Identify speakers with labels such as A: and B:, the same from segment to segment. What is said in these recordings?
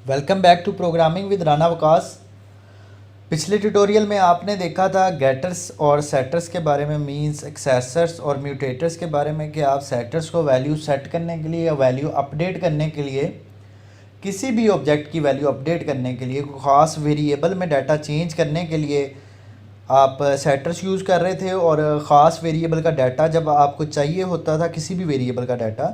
A: Welcome back to programming with Rana Waqas. पिछले tutorial में आपने देखा था गेटर्स और सेटर्स के बारे में, मींस एक्सेसर्स और म्यूटेटर्स के बारे में, कि आप सेटर्स को वैल्यू सेट करने के लिए या वैल्यू अपडेट करने के लिए, किसी भी ऑब्जेक्ट की वैल्यू अपडेट करने के लिए, कोई ख़ास वेरिएबल में डाटा चेंज करने के लिए आप सेटर्स यूज़ कर रहे थे। और ख़ास वेरिएबल का डाटा जब आपको चाहिए होता था, किसी भी वेरिएबल का डाटा,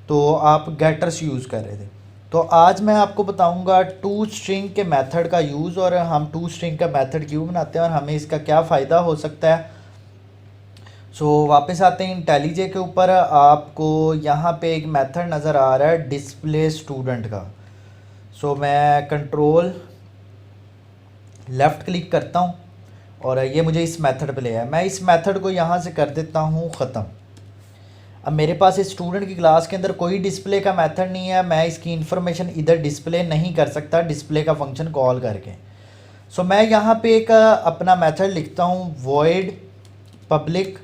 A: तो आप गेटर्स यूज़ कर रहे थे। तो आज मैं आपको बताऊंगा टू स्ट्रिंग के मेथड का यूज़, और हम टू स्ट्रिंग का मेथड क्यों बनाते हैं और हमें इसका क्या फ़ायदा हो सकता है। वापस आते हैं इंटेलिजे के ऊपर। आपको यहाँ पे एक मेथड नज़र आ रहा है डिस्प्ले स्टूडेंट का। मैं कंट्रोल लेफ़्ट क्लिक करता हूँ और ये मुझे इस मेथड पे ले आया। मैं इस मेथड को यहाँ से कर देता हूँ ख़त्म। अब मेरे पास इस स्टूडेंट की क्लास के अंदर कोई डिस्प्ले का मेथड नहीं है, मैं इसकी इन्फॉर्मेशन इधर डिस्प्ले नहीं कर सकता डिस्प्ले का फंक्शन कॉल करके। मैं यहाँ पे एक अपना मेथड लिखता हूँ वॉइड पब्लिक,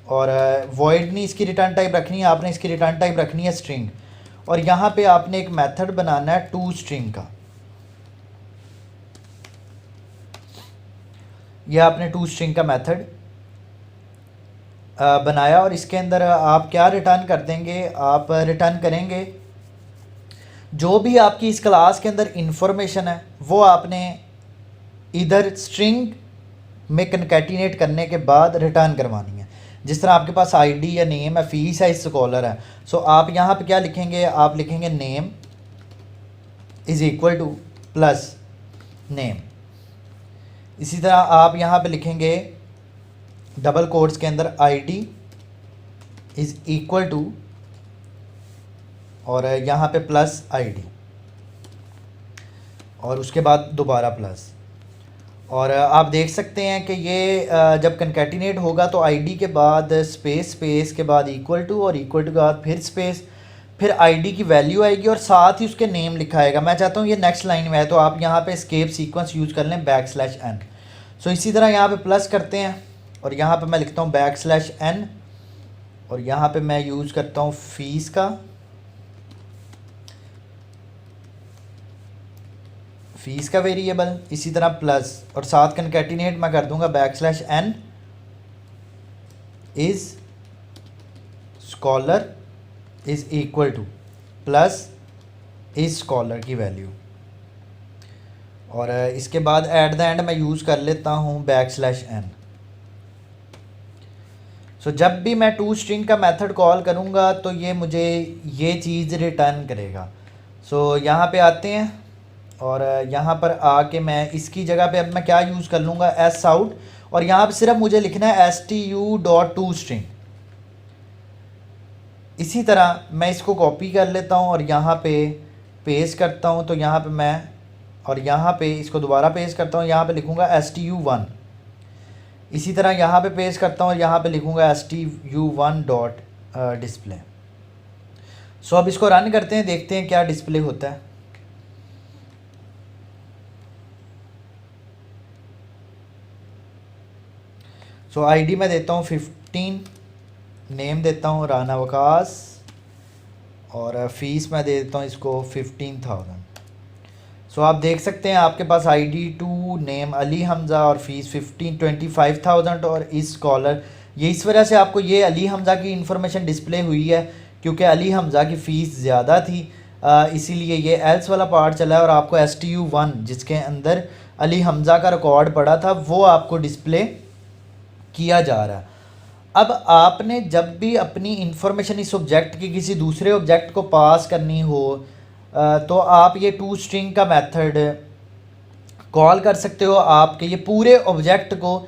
A: और वॉइड नहीं इसकी रिटर्न टाइप रखनी है, आपने इसकी रिटर्न टाइप रखनी है स्ट्रिंग। और यहाँ पे आपने एक मेथड बनाना है टू स्ट्रिंग का। यह आपने टू स्ट्रिंग का मेथड बनाया, और इसके अंदर आप क्या रिटर्न कर देंगे, आप रिटर्न करेंगे जो भी आपकी इस क्लास के अंदर इंफॉर्मेशन है वो आपने इधर स्ट्रिंग में कनकैटिनेट करने के बाद रिटर्न करवानी है। जिस तरह आपके पास आईडी या नेम है, फीस है, स्कॉलर है। आप यहाँ पे क्या लिखेंगे, आप लिखेंगे name is equal two plus name. इसी तरह आप यहाँ पे लिखेंगे डबल कोट्स के अंदर आईडी इज़ इक्वल टू, और यहाँ पे प्लस आईडी, और उसके बाद दोबारा प्लस। और आप देख सकते हैं कि ये जब कनकैटिनेट होगा तो आईडी के बाद स्पेस, स्पेस के बाद इक्वल टू, और इक्वल टू के बाद फिर स्पेस, फिर आईडी की वैल्यू आएगी और साथ ही उसके नेम लिखा आएगा। मैं चाहता हूँ ये नेक्स्ट लाइन में है, तो आप यहाँ पे एस्केप सीक्वेंस यूज़ कर लें \n। इसी तरह यहाँ पे प्लस करते हैं और यहाँ पे मैं लिखता हूँ \n, और यहाँ पे मैं यूज़ करता हूँ फीस का, फीस का वेरिएबल, इसी तरह प्लस, और साथ कनकैटिनेट मैं कर दूंगा \n is scholar is equal two plus is scholar की वैल्यू। और इसके बाद एट द एंड मैं यूज़ कर लेता हूँ \n। जब भी मैं टू स्ट्रिंग का मेथड कॉल करूँगा तो ये मुझे ये चीज़ रिटर्न करेगा। यहाँ पे आते हैं और यहाँ पर आके मैं इसकी जगह पे अब मैं क्या यूज़ कर लूँगा, एस आउट, और यहाँ पे सिर्फ मुझे लिखना है stu.toString। इसी तरह मैं इसको कॉपी कर लेता हूँ और यहाँ पे पेस्ट करता हूँ। तो यहाँ पे मैं, और यहाँ पे इसको दोबारा पेस्ट करता हूँ, यहाँ पे लिखूँगा stu1। इसी तरह यहाँ पे पेस्ट करता हूँ और यहाँ पे लिखूँगा stu1.display। अब इसको रन करते हैं, देखते हैं क्या डिस्प्ले होता है। आईडी मैं देता हूँ 15, नेम देता हूँ राना वकास, और फीस मैं दे देता हूँ इसको 15,000। आप देख सकते हैं आपके पास ID2, नेम अली हमज़ा, और फीस 25,000 और इस स्कॉलर। ये इस वजह से आपको ये अली हमज़ा की इंफॉर्मेशन डिस्प्ले हुई है क्योंकि अली हमज़ा की फ़ीस ज़्यादा थी, इसीलिए ये एल्स वाला पार्ट चला है, और आपको stu1 जिसके अंदर अली हमज़ा का रिकॉर्ड पड़ा था वो आपको डिस्प्ले किया जा रहा है। अब आपने जब भी अपनी इंफॉर्मेशन इस ऑब्जेक्ट की किसी दूसरे ऑब्जेक्ट को पास करनी हो तो आप ये टू स्ट्रिंग का मेथड कॉल कर सकते हो। आपके ये पूरे ऑब्जेक्ट को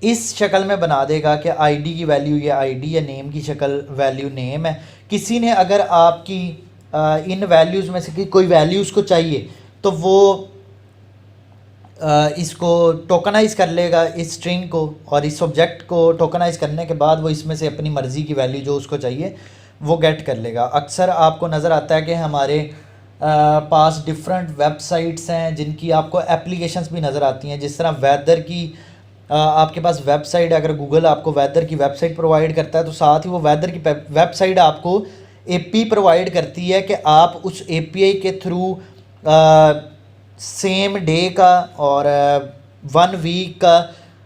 A: इस शक्ल में बना देगा कि आईडी की वैल्यू ये आईडी है, नेम की शक्ल वैल्यू नेम है। किसी ने अगर आपकी इन वैल्यूज़ में से कोई वैल्यूज़ को चाहिए तो वो इसको टोकनाइज़ कर लेगा, इस स्ट्रिंग को, और इस ऑब्जेक्ट को टोकनाइज़ करने के बाद वो इसमें से अपनी मर्ज़ी की वैल्यू जो उसको चाहिए वो गेट कर लेगा। अक्सर आपको नज़र आता है कि हमारे पास डिफरेंट वेबसाइट्स हैं जिनकी आपको एप्लीकेशंस भी नज़र आती हैं। जिस तरह वेदर की आपके पास वेबसाइट, अगर गूगल आपको वेदर की वेबसाइट प्रोवाइड करता है तो साथ ही वो वेदर की वेबसाइट आपको एपी प्रोवाइड करती है कि आप उस एपीआई के थ्रू सेम डे का और 1 वीक का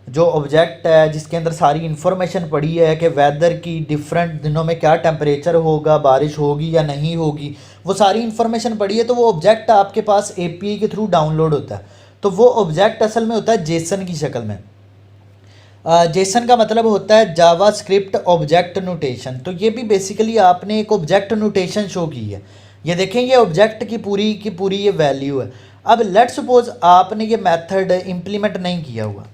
A: जो ऑब्जेक्ट है जिसके अंदर सारी इन्फॉर्मेशन पड़ी है कि वेदर की डिफरेंट दिनों में क्या टेम्परेचर होगा, बारिश होगी या नहीं होगी, वो सारी इन्फॉर्मेशन पड़ी है। तो वो ऑब्जेक्ट आपके पास एपीआई के थ्रू डाउनलोड होता है। तो वो ऑब्जेक्ट असल में होता है जेसन की शक्ल में। जेसन का मतलब होता है जावा स्क्रिप्ट ऑब्जेक्ट नोटेशन। तो ये भी बेसिकली आपने एक ऑब्जेक्ट नोटेशन शो की है। ये देखें, ये ऑब्जेक्ट की पूरी ये वैल्यू है। अब लेट्स सपोज आपने ये मेथड इम्प्लीमेंट नहीं किया हुआ,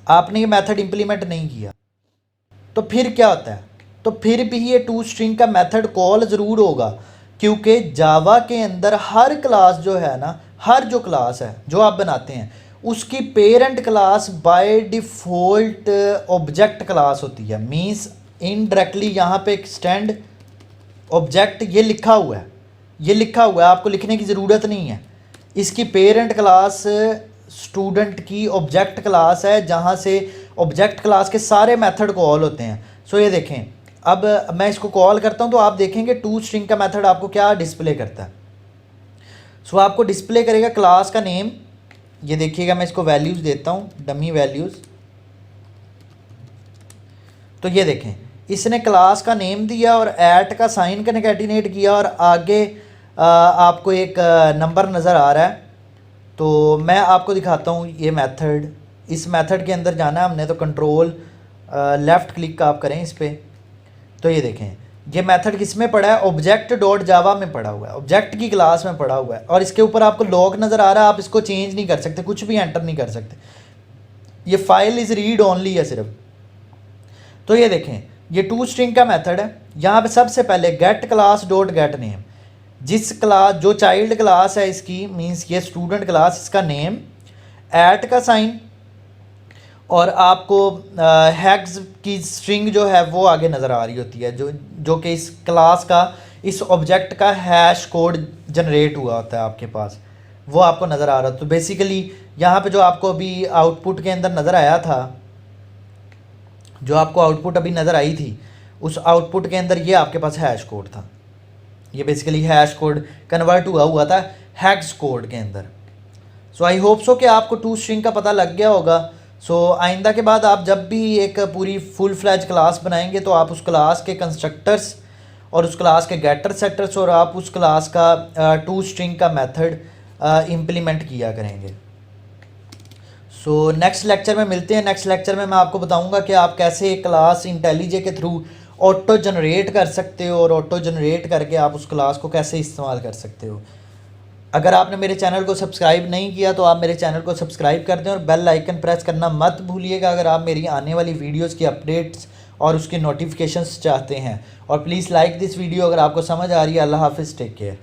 A: आपने ये मेथड इम्प्लीमेंट नहीं किया, तो फिर क्या होता है? तो फिर भी ये टू स्ट्रिंग का मेथड कॉल ज़रूर होगा, क्योंकि जावा के अंदर हर क्लास जो है ना, हर जो क्लास है जो आप बनाते हैं उसकी parent class by default object class होती है। मींस इनडायरेक्टली यहाँ पे एक्सटेंड ऑब्जेक्ट ये लिखा हुआ है, ये लिखा हुआ है, आपको लिखने की ज़रूरत नहीं है। इसकी पेरेंट क्लास स्टूडेंट की ऑब्जेक्ट क्लास है, जहाँ से ऑब्जेक्ट क्लास के सारे मेथड कॉल होते हैं। सो ये देखें, अब मैं इसको कॉल करता हूँ तो आप देखेंगे टू स्ट्रिंग का मेथड आपको क्या डिस्प्ले करता है। सो आपको डिस्प्ले करेगा क्लास का नेम। ये देखिएगा, मैं इसको वैल्यूज़ देता हूँ, डमी वैल्यूज़। तो ये देखें, इसने क्लास का नेम दिया और ऐट का साइन कनकैटिनेट किया और आगे आपको एक नंबर नज़र आ रहा है। तो मैं आपको दिखाता हूँ ये मेथड। इस मेथड के अंदर जाना है हमने, तो कंट्रोल लेफ़्ट क्लिक आप करें इस पर। तो ये देखें, ये मेथड किस में पड़ा है? ऑब्जेक्ट डॉट जावा में पड़ा हुआ है, ऑब्जेक्ट की क्लास में पड़ा हुआ है। और इसके ऊपर आपको लॉग नज़र आ रहा है, आप इसको चेंज नहीं कर सकते, कुछ भी एंटर नहीं कर सकते। ये फाइल इज़ रीड ओनली है सिर्फ। तो ये देखें, ये टू स्ट्रिंग का मेथड है। यहाँ पे सबसे पहले get class dot get name, जिस क्लास जो चाइल्ड क्लास है इसकी, मींस ये स्टूडेंट क्लास, इसका नेम, ऐट का साइन, और आपको हैग्स की स्ट्रिंग जो है वो आगे नज़र आ रही होती है, जो कि इस क्लास का, इस ऑब्जेक्ट का हैश कोड जनरेट हुआ होता है आपके पास, वो आपको नज़र आ रहा है। तो बेसिकली यहाँ पे जो आपको अभी आउटपुट के अंदर नज़र आया था, जो आपको आउटपुट अभी नज़र आई थी, उस आउटपुट के अंदर ये आपके पास हैश कोड था। ये बेसिकली हैश कोड कन्वर्ट हुआ था हैग्स कोड के अंदर। सो आई होप सो कि आपको टू स्ट्रिंग का पता लग गया होगा। सो आइंदा के बाद आप जब भी एक पूरी फुल फ्लैज क्लास बनाएंगे तो आप उस क्लास के कंस्ट्रक्टर्स और उस क्लास के गेटर सेटर्स और आप उस क्लास का टू स्ट्रिंग का मेथड इम्प्लीमेंट किया करेंगे। सो नेक्स्ट लेक्चर में मिलते हैं। नेक्स्ट लेक्चर में मैं आपको बताऊंगा कि आप कैसे क्लास इंटेलिजे के थ्रू ऑटो जनरेट कर सकते हो और ऑटो जनरेट करके आप उस क्लास को कैसे इस्तेमाल कर सकते हो। अगर आपने मेरे चैनल को सब्सक्राइब नहीं किया तो आप मेरे चैनल को सब्सक्राइब कर दें और बेल आइकन प्रेस करना मत भूलिएगा अगर आप मेरी आने वाली वीडियोस की अपडेट्स और उसके नोटिफिकेशंस चाहते हैं। और प्लीज़ लाइक दिस वीडियो अगर आपको समझ आ रही है। अल्लाह हाफिज़, टेक केयर।